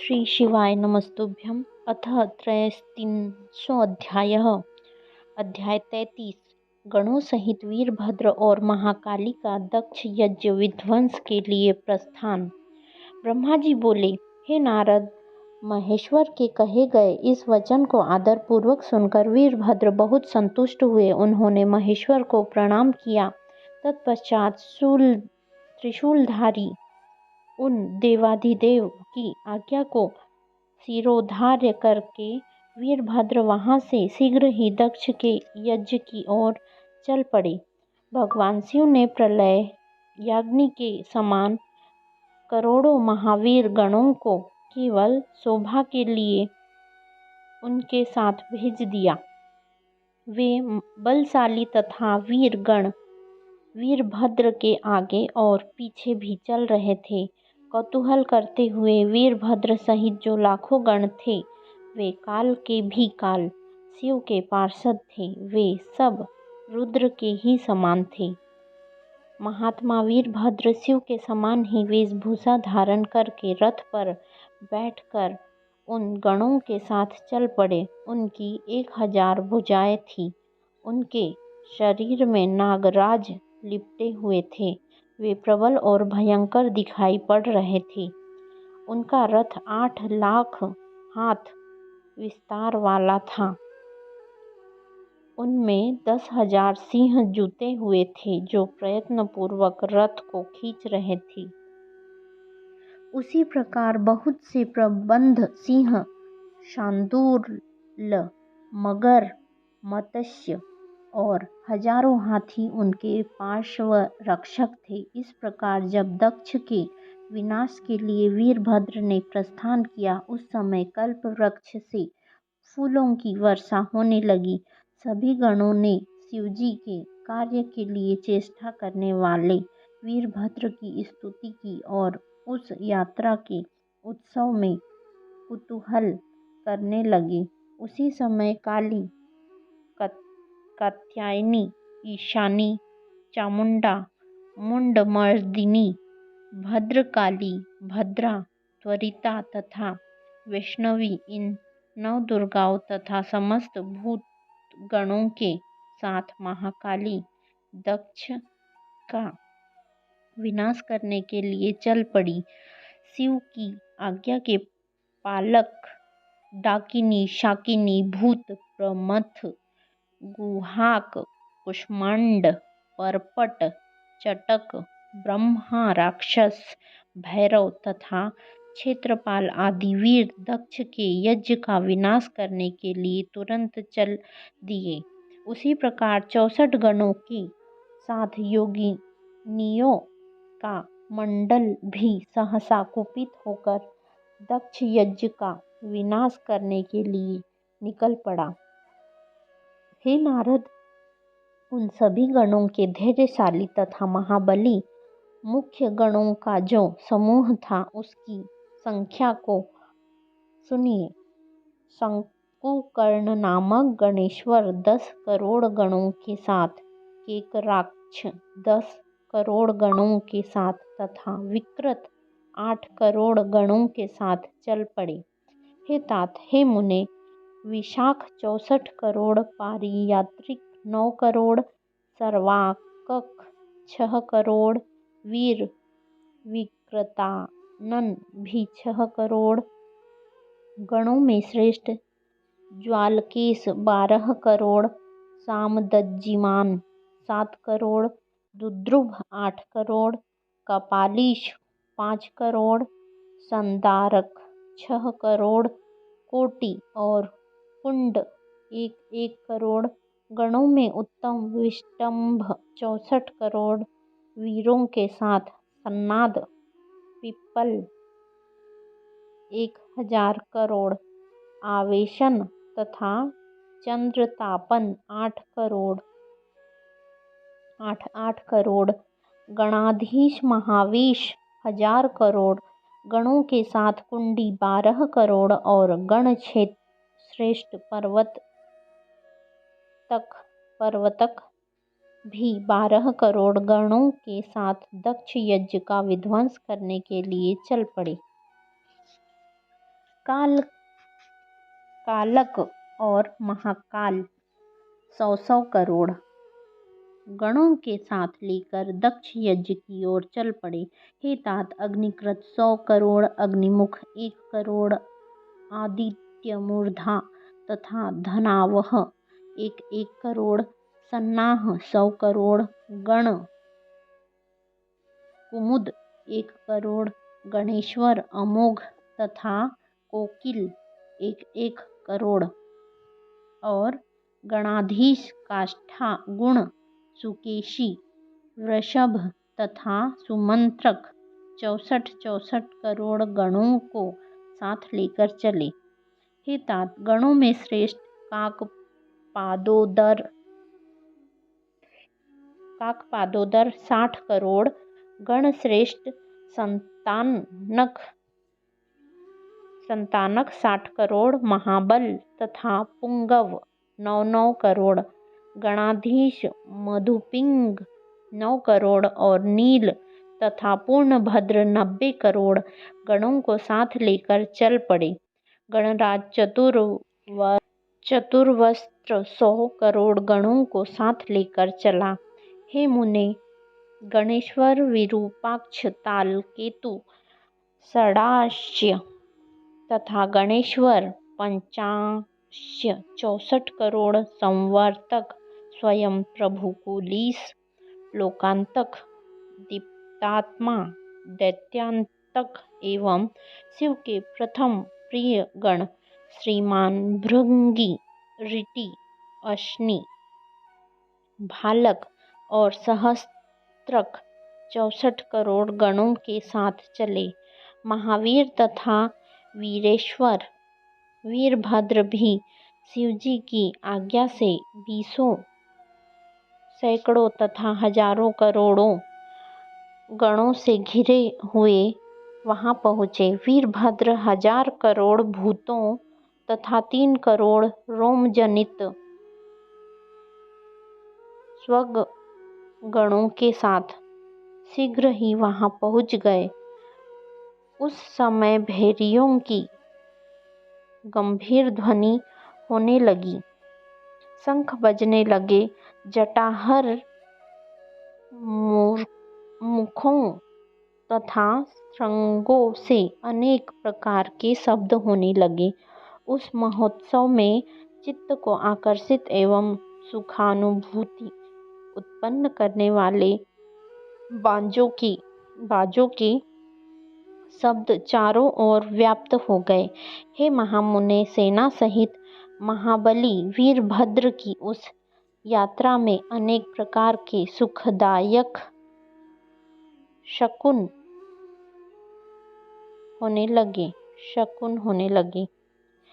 श्री शिवाय नमस्तुभ्यं। अथ त्रयस्त्रिंशोऽध्यायः। अध्याय 33। गणों सहित वीरभद्र और महाकाली का दक्ष यज्ञ विध्वंस के लिए प्रस्थान। ब्रह्मा जी बोले, हे नारद, महेश्वर के कहे गए इस वचन को आदरपूर्वक सुनकर वीरभद्र बहुत संतुष्ट हुए। उन्होंने महेश्वर को प्रणाम किया। तत्पश्चात त्रिशूलधारी उन देवाधिदेव की आज्ञा को शिरोधार्य करके वीरभद्र वहां से शीघ्र ही दक्ष के यज्ञ की ओर चल पड़े। भगवान शिव ने प्रलय याग्नि के समान करोड़ों महावीर गणों को केवल शोभा के लिए उनके साथ भेज दिया। वे बलशाली तथा वीर गण वीरभद्र के आगे और पीछे भी चल रहे थे। कौतूहल करते हुए वीरभद्र सहित जो लाखों गण थे, वे काल के भी काल, शिव के पार्षद थे। वे सब रुद्र के ही समान थे। महात्मा वीरभद्र शिव के समान ही वेशभूषा धारण करके रथ पर बैठकर उन गणों के साथ चल पड़े। उनकी 1000 भुजाएं थीं। उनके शरीर में नागराज लिपटे हुए थे। वे प्रबल और भयंकर दिखाई पड़ रहे थे। उनका रथ 8 लाख हाथ विस्तार वाला था। उनमें 10,000 सिंह जुटे हुए थे, जो प्रयत्नपूर्वक रथ को खींच रहे थे। उसी प्रकार बहुत से प्रबंध सिंह, शार्दूल, मगर, मत्स्य और हजारों हाथी उनके पार्श्व रक्षक थे। इस प्रकार जब दक्ष के विनाश के लिए वीरभद्र ने प्रस्थान किया, उस समय कल्प वृक्ष से फूलों की वर्षा होने लगी। सभी गणों ने शिवजी के कार्य के लिए चेष्टा करने वाले वीरभद्र की स्तुति की और उस यात्रा के उत्सव में कुतूहल करने लगे। उसी समय काली, कात्यायनी, ईशानी, चामुंडा, मुंडमर्दिनी, भद्रकाली, भद्रा, त्वरिता तथा वैष्णवी, इन 9 दुर्गाओं तथा समस्त भूत गणों के साथ महाकाली दक्ष का विनाश करने के लिए चल पड़ी। शिव की आज्ञा के पालक डाकिनी, शाकिनी, भूत, प्रमथ, गुहाक, कुष्मांड, परपट, चटक, ब्रह्मा, राक्षस, भैरव तथा क्षेत्रपाल आदि वीर दक्ष के यज्ञ का विनाश करने के लिए तुरंत चल दिए। उसी प्रकार 64 गणों के साथ योगिनियों का मंडल भी सहसा कुपित होकर दक्ष यज्ञ का विनाश करने के लिए निकल पड़ा। हे नारद, उन सभी गणों के धैर्यशाली तथा महाबली मुख्य गणों का जो समूह था, उसकी संख्या को सुनिए। शंकुकर्ण नामक गणेश्वर 10 करोड़ गणों के साथ, केकराक्ष 10 करोड़ गणों के साथ तथा विकृत 8 करोड़ गणों के साथ चल पड़े। हे तात, हे मुने, विशाख 64 करोड़, पारियात्रिक 9 करोड़, सर्वाकक 6 करोड़, वीर विकृतानन भी 6 करोड़, गणों में श्रेष्ठ ज्वालकेश 12 करोड़, सामदज्जिमान 7 करोड़, दुद्रुभ 8 करोड़, कपालीश 5 करोड़, संदारक 6 करोड़, कोटि और कुंड 1-1 करोड़, गणों में उत्तम विष्टंभ 64 करोड़, वीरों के साथ सन्नाद पिप्पल 1000 करोड़, आवेशन तथा चंद्रतापन 8 करोड़, गणाधीश महावेश 1000 करोड़, गणों के साथ कुंडी 12 करोड़ और गण श्रेष्ठ पर्वतक भी 12 करोड़ गणों के साथ दक्ष यज्ञ का विध्वंस करने के लिए चल पड़े। काल कालक और महाकाल 100 करोड़ गणों के साथ लेकर दक्ष यज्ञ की ओर चल पड़े। हे तात, अग्निकृत 100 करोड़, अग्निमुख 1 करोड़, आदित्य मूर्धा तथा धनावह 1-1 करोड़, सन्नाह 100 करोड़, गण कुमुद 1 करोड़, गणेश्वर अमोघ तथा कोकिल 1-1 करोड़ और गणाधीश काष्ठा गुण सुकेशी वृषभ तथा सुमंत्रक 64-64 करोड़ गणों को साथ लेकर चले। हे तात, गणों में श्रेष्ठ काकपादोदर 60 करोड़, गण श्रेष्ठ संतानक 60 करोड़, महाबल तथा पुंगव 9-9 करोड़, गणाधीश मधुपिंग 9 करोड़ और नील तथा पूर्णभद्र 90 करोड़ गणों को साथ लेकर चल पड़े। गणराज चतुर्वस्त्र 100 करोड़ गणों को साथ लेकर चला। हे मुने, गणेश्वर विरूपाक्ष तालकेतु षडाश्य तथा गणेश्वर पंचाश्य 64 करोड़, संवर्तक स्वयं प्रभु कुलीस, लोकांतक दीप्तात्मा दैत्यांतक एवं शिव के प्रथम प्रिय गण श्रीमान भृंगी, ऋटि, अश्नि, भालक और सहस्त्रक 64 करोड़ गणों के साथ चले। महावीर तथा वीरेश्वर वीरभद्र भी शिवजी की आज्ञा से 20 सैकड़ों तथा हजारों करोड़ों गणों से घिरे हुए वहां पहुँचे। वीरभद्र 1000 करोड़ भूतों तथा 3 करोड़ रोमजनित स्वग गणों के साथ शीघ्र ही वहां पहुँच गए। उस समय भैरियों की गंभीर ध्वनि होने लगी, शंख बजने लगे, जटाहर मुखों तथा श्रृंगों से अनेक प्रकार के शब्द होने लगे। उस महोत्सव में चित्त को आकर्षित एवं सुखानुभूति उत्पन्न करने वाले बाजों की शब्द चारों ओर व्याप्त हो गए। हे महामुने, सेना सहित महाबली वीरभद्र की उस यात्रा में अनेक प्रकार के सुखदायक शकुन होने लगे।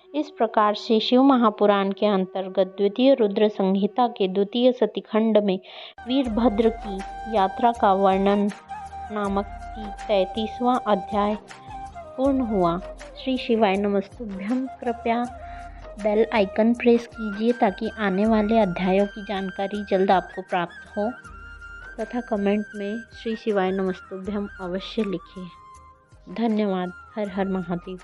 इस प्रकार से शिव महापुराण के अंतर्गत द्वितीय रुद्र संहिता के द्वितीय सतीखंड में वीरभद्र की यात्रा का वर्णन नामक 33वां अध्याय पूर्ण हुआ। श्री शिवाय नमस्तुभ्यम। कृपया बेल आइकन प्रेस कीजिए ताकि आने वाले अध्यायों की जानकारी जल्द आपको प्राप्त हो तथा कमेंट में श्री शिवाय नमस्तुभ्यम अवश्य लिखिए। धन्यवाद। हर हर महादेव।